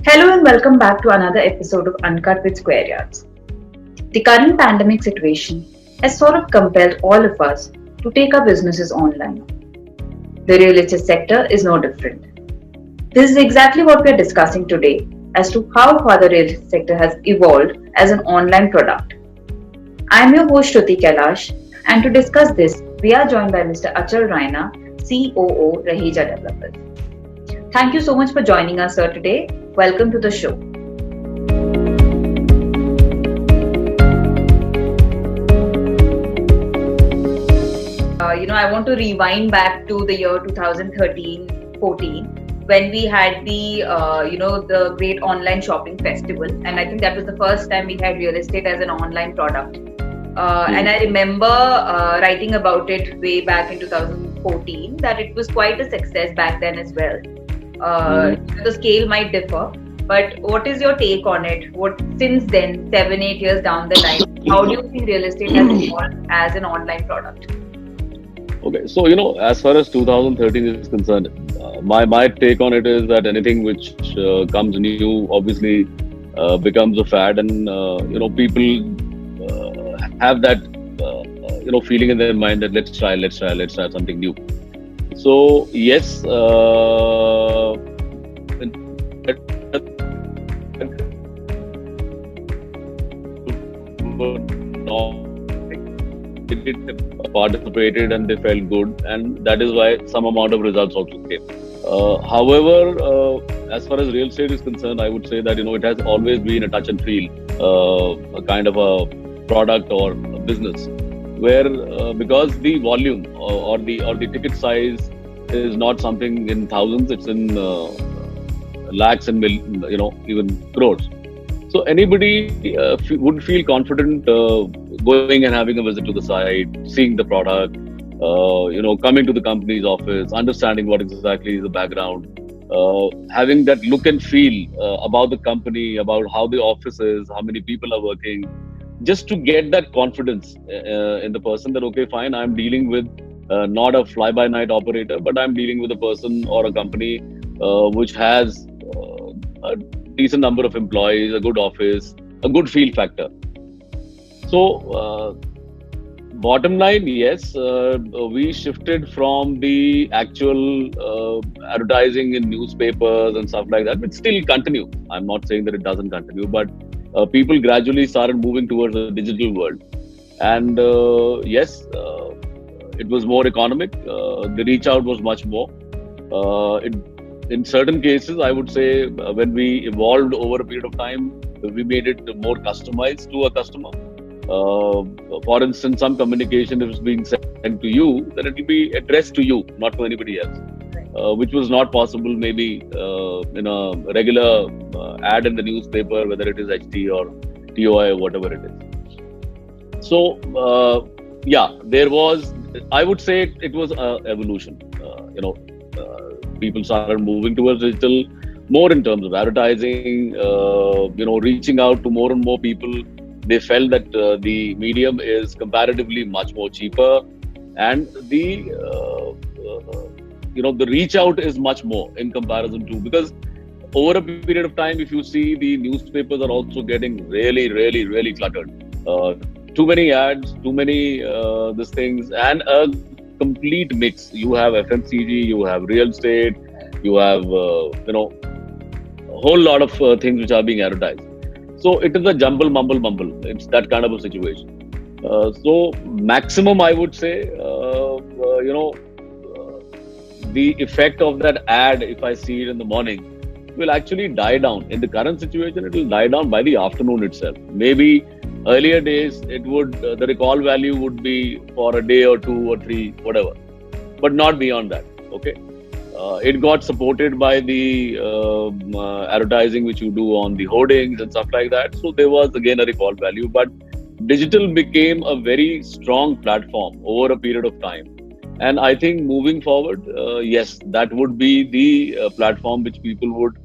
Hello and welcome back to another episode of Uncut with Square Yards. The current pandemic situation has sort of compelled all of us to take our businesses online. The real estate sector is no different. This is exactly what we are discussing today as to how far the real estate sector has evolved as an online product. I am your host Sruthi Kailas, and to discuss this, we are joined by Mr. Achal Raina, COO, Raheja Developers. Thank you so much for joining us, sir, today. Welcome to the show. I want to rewind back to the year 2013-14 when we had the great online shopping festival, and I think that was the first time we had real estate as an online product. And I remember writing about it way back in 2014 that it was quite a success back then as well. The scale might differ, but what is your take on it? What since then, 7-8 years down the line, how do you think real estate has evolved as an online product? Okay, so as far as 2013 is concerned, my take on it is that anything which comes new obviously becomes a fad, and people have that feeling in their mind that let's try something new. So yes, participated and they felt good, and that is why some amount of results also came. However, as far as real estate is concerned, I would say that it has always been a touch and feel, a kind of a product or a business, where because the volume or the ticket size is not something in thousands, it's in lakhs and even crores. So anybody would feel confident going and having a visit to the site, seeing the product, coming to the company's office, understanding what exactly is the background, having that look and feel about the company, about how the office is, how many people are working, just to get that confidence in the person that, okay, fine, I'm dealing with not a fly-by-night operator, but I'm dealing with a person or a company which has a decent number of employees, a good office, a good feel factor. So, bottom line, yes, we shifted from the actual advertising in newspapers and stuff like that, but still continue. I'm not saying that it doesn't continue, but people gradually started moving towards the digital world. And yes, it was more economic. The reach out was much more. In certain cases, I would say when we evolved over a period of time, we made it more customized to a customer. For instance, some communication if it's being sent to you, then it will be addressed to you, not to anybody else, which was not possible maybe in a regular ad in the newspaper, whether it is HT or TOI or whatever it is. So, there was, I would say it was evolution. People started moving towards digital more in terms of advertising, reaching out to more and more people. They felt that the medium is comparatively much more cheaper, and the reach out is much more in comparison to, because over a period of time, if you see, the newspapers are also getting really, really, really cluttered. Too many ads, too many these things, and a complete mix. You have FMCG, you have real estate, you have a whole lot of things which are being advertised. So it is a jumble, mumble. It's that kind of a situation. So maximum, I would say, the effect of that ad, if I see it in the morning, will actually die down. In the current situation, it will die down by the afternoon itself. Maybe earlier days, it would the recall value would be for a day or 2 or 3, whatever, but not beyond that. Okay. It got supported by the advertising which you do on the hoardings and stuff like that. So there was again a recall value, but digital became a very strong platform over a period of time. And I think moving forward, yes, that would be the platform which people would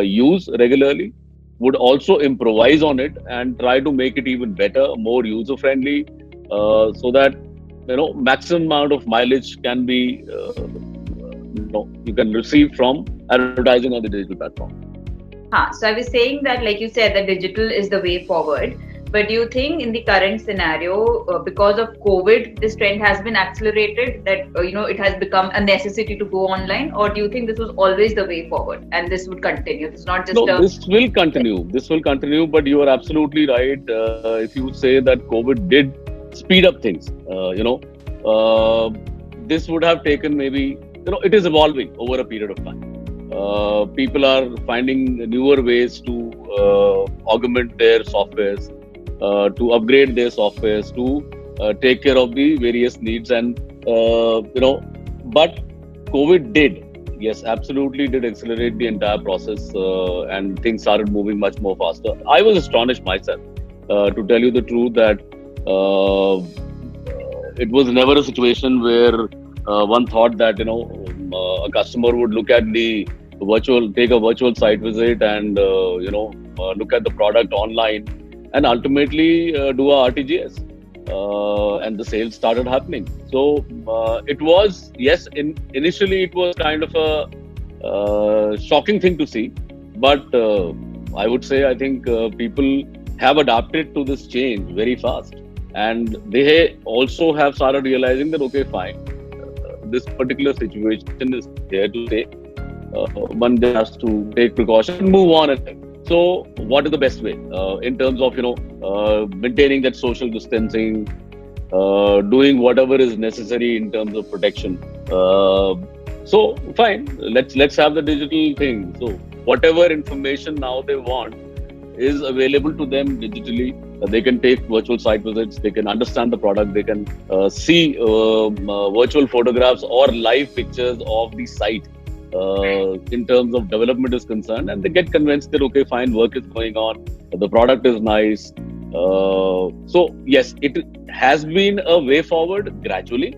use regularly, would also improvise on it and try to make it even better, more user friendly, so that maximum amount of mileage can be you can receive from advertising on the digital platform. So I was saying that, like you said, that digital is the way forward. But do you think in the current scenario, because of COVID, this trend has been accelerated, that it has become a necessity to go online, or do you think this was always the way forward and this would continue? It's not just No, a this will continue. This will continue, but you are absolutely right. If you say that COVID did speed up things, uh, this would have taken maybe, it is evolving over a period of time. People are finding newer ways to augment their softwares, to upgrade their softwares, to take care of the various needs. And, but COVID did, yes, absolutely did accelerate the entire process, and things started moving much more faster. I was astonished myself, to tell you the truth, that it was never a situation where one thought that a customer would look at the take a virtual site visit, and look at the product online, and ultimately do a RTGS, and the sales started happening. So it was, yes, initially it was kind of a shocking thing to see, but I would say I think people have adapted to this change very fast, and they also have started realizing that, okay, fine, this particular situation is here to stay. One just has to take precaution and move on. So, what is the best way in terms of maintaining that social distancing, doing whatever is necessary in terms of protection? So, fine, let's have the digital thing. So, whatever information now they want is available to them digitally. They can take virtual site visits. They can understand the product. They can see virtual photographs or live pictures of the site. In terms of development is concerned, and they get convinced that, okay, fine, work is going on, the product is nice. So yes, it has been a way forward gradually,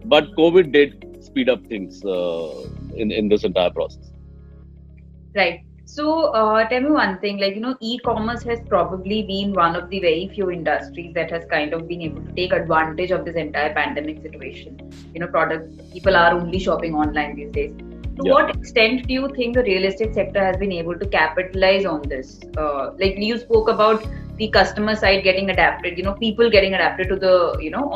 but COVID did speed up things in this entire process. right. So tell me one thing, like e-commerce has probably been one of the very few industries that has kind of been able to take advantage of this entire pandemic situation. People are only shopping online these days. To Yeah. what extent do you think the real estate sector has been able to capitalize on this? Like you spoke about the customer side getting adapted, people getting adapted to the,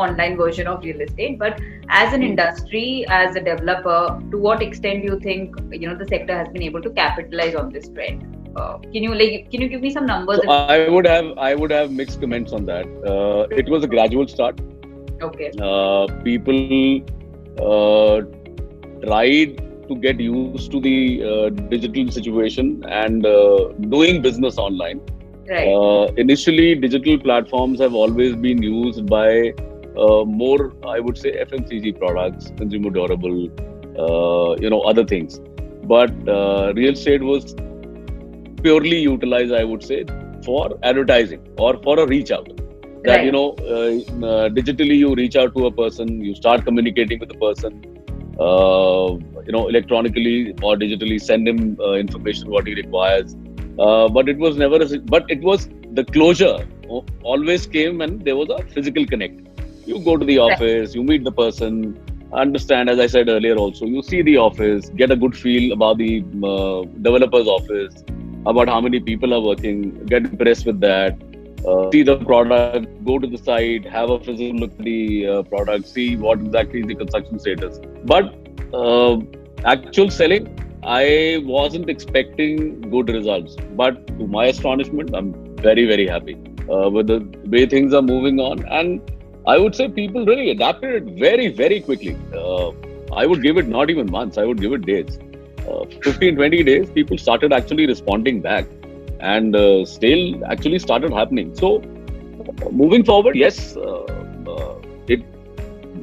online version of real estate. But as an industry, as a developer, to what extent do you think, the sector has been able to capitalize on this trend? Can you give me some numbers? So I would have mixed comments on that. It was a gradual start. Okay. People tried to get used to the digital situation and doing business online. Right. Initially, digital platforms have always been used by more, I would say, FMCG products, consumer durable, other things. But real estate was purely utilized, I would say, for advertising or for a reach out. That, Right. digitally you reach out to a person, you start communicating with the person, electronically or digitally, send him information what he requires. But it was never but it was the closure always came when there was a physical connect. You go to the office, you meet the person, understand, as I said earlier also, you see the office, get a good feel about the developer's office, about how many people are working, get impressed with that, see the product, go to the site, have a physical look at the product, see what exactly is the construction status. But actual selling, I wasn't expecting good results. But to my astonishment, I'm very, very happy with the way things are moving on. And I would say people really adapted it very, very quickly. I would give it not even months, I would give it days. 15, 20 days, people started actually responding back. And sale actually started happening. So, moving forward, yes, it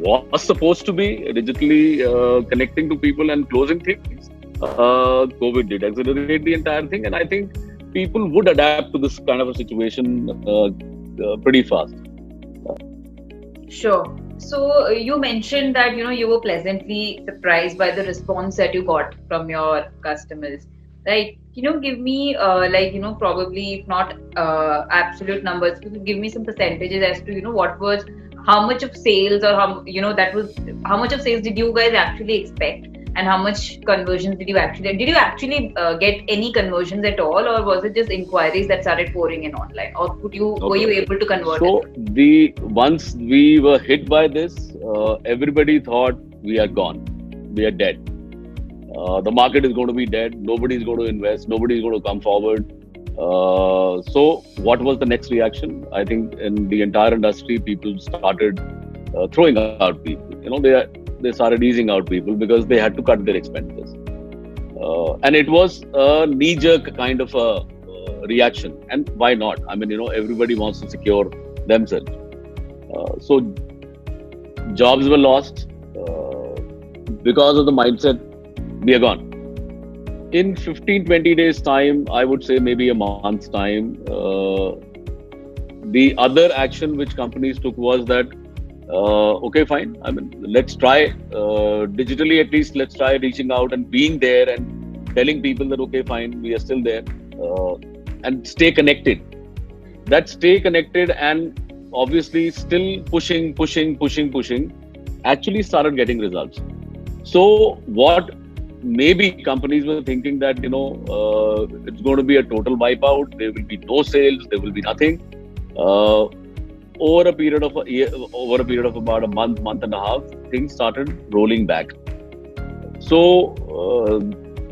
was supposed to be digitally connecting to people and closing things. COVID did accelerate the entire thing, and I think people would adapt to this kind of a situation pretty fast. Sure. So you mentioned that you were pleasantly surprised by the response that you got from your customers, right? Give me probably if not absolute numbers, you could give me some percentages as to what was how much of sales or how much of sales did you guys actually expect? And how much conversions did you actually get any conversions at all, or was it just inquiries that started pouring in online, or were you Okay. able to convert So it? once we were hit by this, everybody thought we are gone, we are dead. The market is going to be dead. Nobody is going to invest. Nobody is going to come forward. So what was the next reaction? I think in the entire industry, people started throwing out people. They started easing out people because they had to cut their expenses. And it was a knee-jerk kind of a reaction. And why not? I mean, everybody wants to secure themselves. So jobs were lost because of the mindset. We are gone. In 15, 20 days time, I would say maybe a month's time, the other action which companies took was that, okay, fine. I mean, let's try digitally, at least let's try reaching out and being there and telling people that, okay, fine, we are still there, and stay connected. That stay connected and obviously still pushing actually started getting results. So what maybe companies were thinking that, it's going to be a total wipeout. There will be no sales. There will be nothing. Over a period of about a month and a half, things started rolling back. So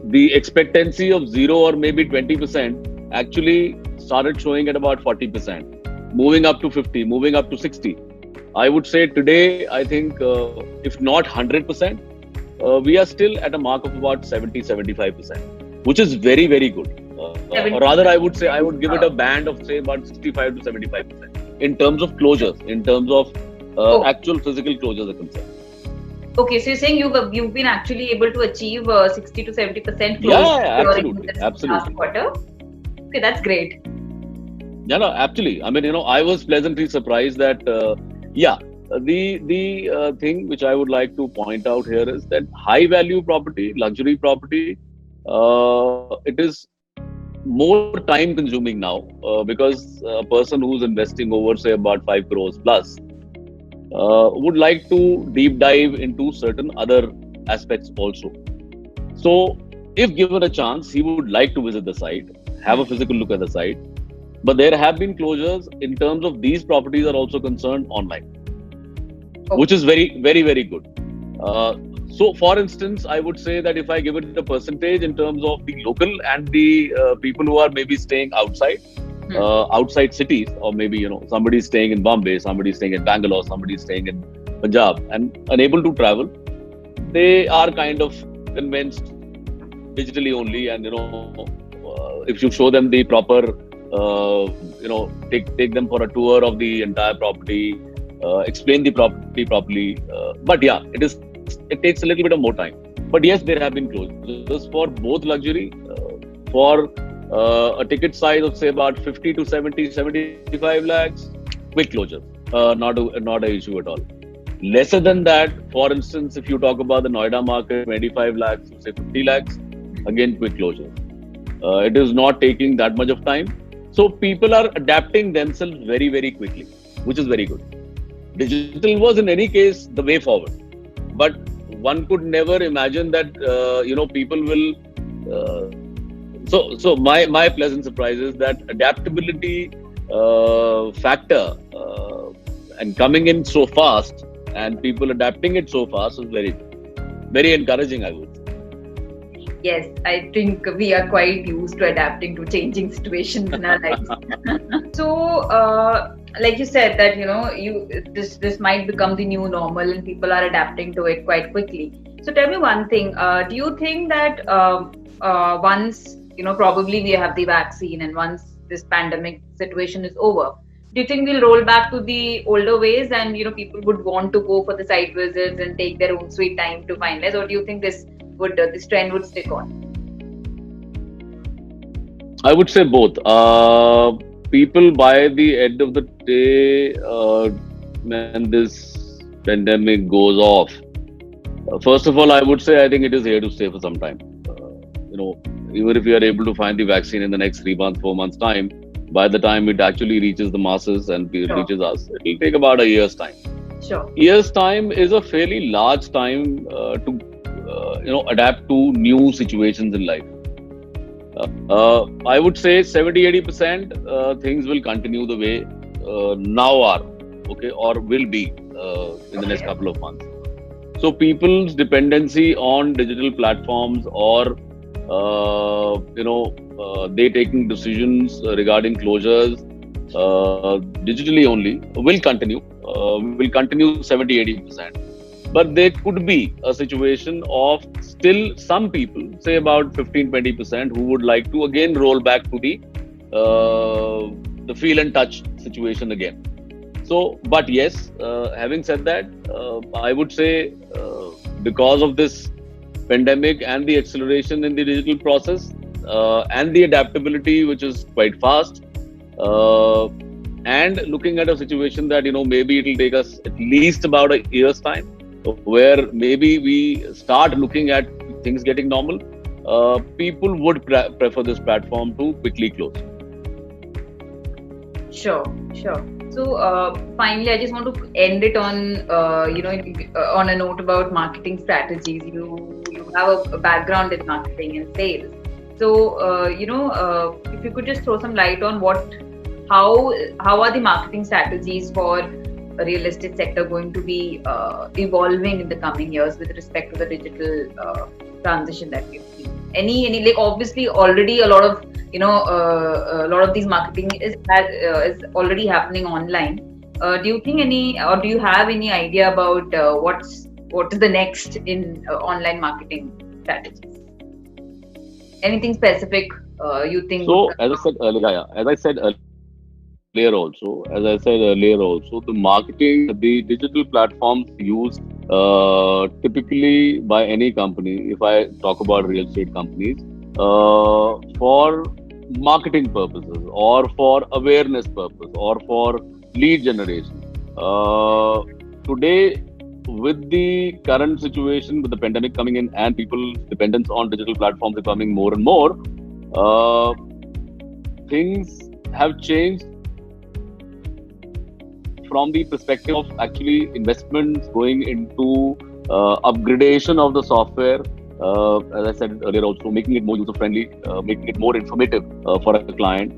the expectancy of 0 or maybe 20% actually started showing at about 40%, moving up to 50, moving up to 60. I would say today, I think, if not 100%, we are still at a mark of about 70-75%, which is very, very good. Or rather, I would say I would give it a band of say about 65 to 75% in terms of closures, in terms of actual physical closures are concerned. Okay, so you're saying you've been actually able to achieve 60 to 70% close Absolutely, during this absolutely. last quarter. Okay, that's great. Yeah, no, absolutely. I mean, I was pleasantly surprised that, the thing which I would like to point out here is that high value property, luxury property, it is more time consuming now, because a person who's investing over say about 5 crores plus would like to deep dive into certain other aspects also. So if given a chance, he would like to visit the site, have a physical look at the site. But there have been closures in terms of these properties are also concerned online, which is very, very, very good. So, for instance, I would say that if I give it a percentage in terms of the local and the people who are maybe staying outside cities, or maybe somebody staying in Bombay, somebody staying in Bangalore, somebody staying in Punjab and unable to travel, they are kind of convinced digitally only, and if you show them the proper, take them for a tour of the entire property, explain the property properly. But yeah, it takes a little bit of more time. But yes, there have been closures for both luxury, for a ticket size of say about 50 to 75 lakhs, quick closure, not an issue at all. Lesser than that, for instance, if you talk about the Noida market, 25 lakhs to say 50 lakhs, again quick closure. It is not taking that much of time. So people are adapting themselves very, very quickly, which is very good. Digital was in any case the way forward, but one could never imagine that people will. So my pleasant surprise is that adaptability factor and coming in so fast and people adapting it so fast is very, very encouraging, I would say. Yes, I think we are quite used to adapting to changing situations in our lives. So, like you said, that this might become the new normal, and people are adapting to it quite quickly. So, tell me one thing: do you think that once probably we have the vaccine, and once this pandemic situation is over, do you think we'll roll back to the older ways, and people would want to go for the site visits and take their own sweet time to finalize, or do you think this trend would stick on? I would say both. People by the end of the day, when this pandemic goes off, first of all, I would say I think it is here to stay for some time. Even if we are able to find the vaccine in the next 3 months, 4 months time, by the time it actually reaches the masses and reaches us, it will take about a year's time. Sure. Year's time is a fairly large time to adapt to new situations in life. I would say 70-80% things will continue the way now are, okay, or will be in the next Okay. couple of months. So people's dependency on digital platforms or they taking decisions regarding closures digitally only will continue 70-80%. But there could be a situation of still some people, say about 15-20%, who would like to again roll back to the feel and touch situation again. So, but yes, having said that, I would say because of this pandemic and the acceleration in the digital process and the adaptability, which is quite fast, uh, and looking at a situation that maybe it will take us at least about a year's time, where maybe we start looking at things getting normal. People would prefer this platform to quickly close. Sure, sure. So finally, I just want to end it on on a note about marketing strategies. You have a background in marketing and sales, so if you could just throw some light on how are the marketing strategies for a real estate sector going to be evolving in the coming years with respect to the digital transition that we've seen? Any like obviously already a lot of a lot of these marketing is already happening online. Do you think do you have any idea about what is the next in online marketing strategies? Anything specific you think would So, as I said earlier, yeah, as I said earlier also, the marketing, the digital platforms used typically by any company, if I talk about real estate companies, for marketing purposes or for awareness purpose or for lead generation. Today, with the current situation, with the pandemic coming in and people's dependence on digital platforms becoming more and more, uh, things have changed from the perspective of actually investments going into upgradation of the software. As I said earlier, also making it more user friendly, making it more informative for a client.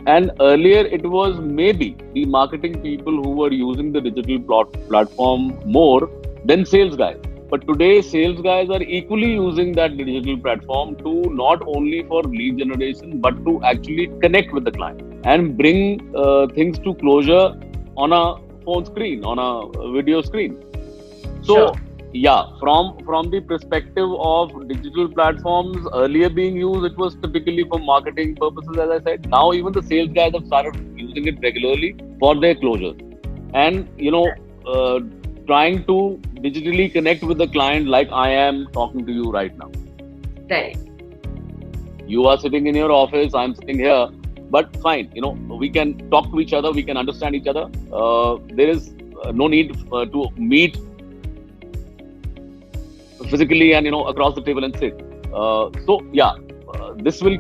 And earlier, it was maybe the marketing people who were using the digital platform more than sales guys. But today, sales guys are equally using that digital platform to not only for lead generation, but to actually connect with the client and bring things to closure on a phone screen, on a video screen. sure. So, yeah, from the perspective of digital platforms earlier being used, it was typically for marketing purposes, as I said. Now, even the sales guys have started using it regularly for their closures, and trying to digitally connect with the client like I am talking to you right now. Right. You are sitting in your office, I'm sitting here, but fine, we can talk to each other, we can understand each other. There is no need to meet physically and across the table and sit. So yeah, this will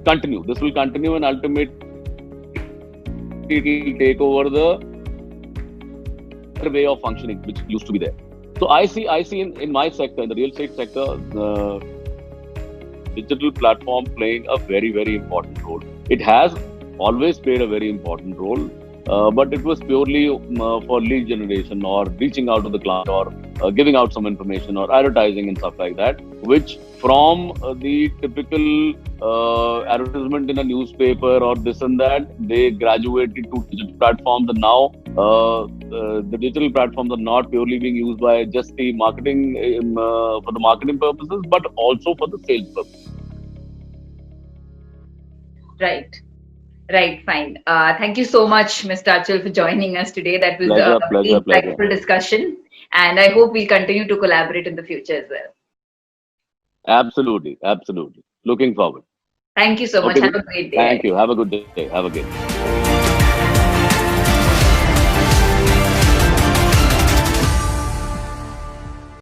continue. This will continue, and ultimately it will take over the way of functioning which used to be there. So I see in my sector, in the real estate sector, the digital platform playing a very, very important role. It has always played a very important role, but it was purely for lead generation or reaching out to the client or giving out some information or advertising and stuff like that, which from the typical advertisement in a newspaper or this and that, they graduated to digital platforms, and now the digital platforms are not purely being used by just the marketing for the marketing purposes, but also for the sales purposes. Right. Right, fine. Thank you so much, Mr. Achal, for joining us today. That was a Pleasure, very pleasure, pleasure. insightful discussion, and I hope we'll continue to collaborate in the future as well. Absolutely, absolutely. Looking forward. Thank you so much. Okay, Have then. a great day Thank ahead. you. Have a good day. Have a good day.